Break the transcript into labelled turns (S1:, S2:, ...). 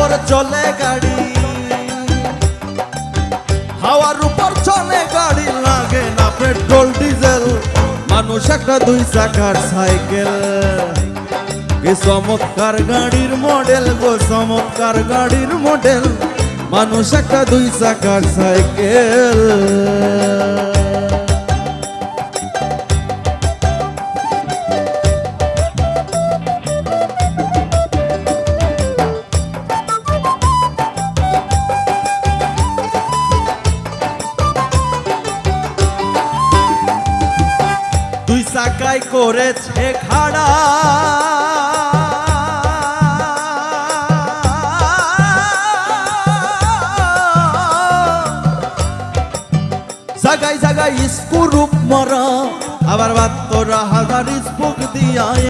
S1: উপর চলে গাড়ি, হাওয়ার উপর চলে গাড়ি, লাগে না পেট্রোল ডিজেল, মানুষ একটা দুই চাকার সাইকেল। এ চমৎকার গাড়ির মডেল গো, চমৎকার গাড়ির মডেল, মানুষ একটা দুই চাকার সাইকেল। দুই চাকায় করেছে খাড়া, জাগায় জাগায় স্ক্রু মারা, আবার 72,000 স্পোক দিয়া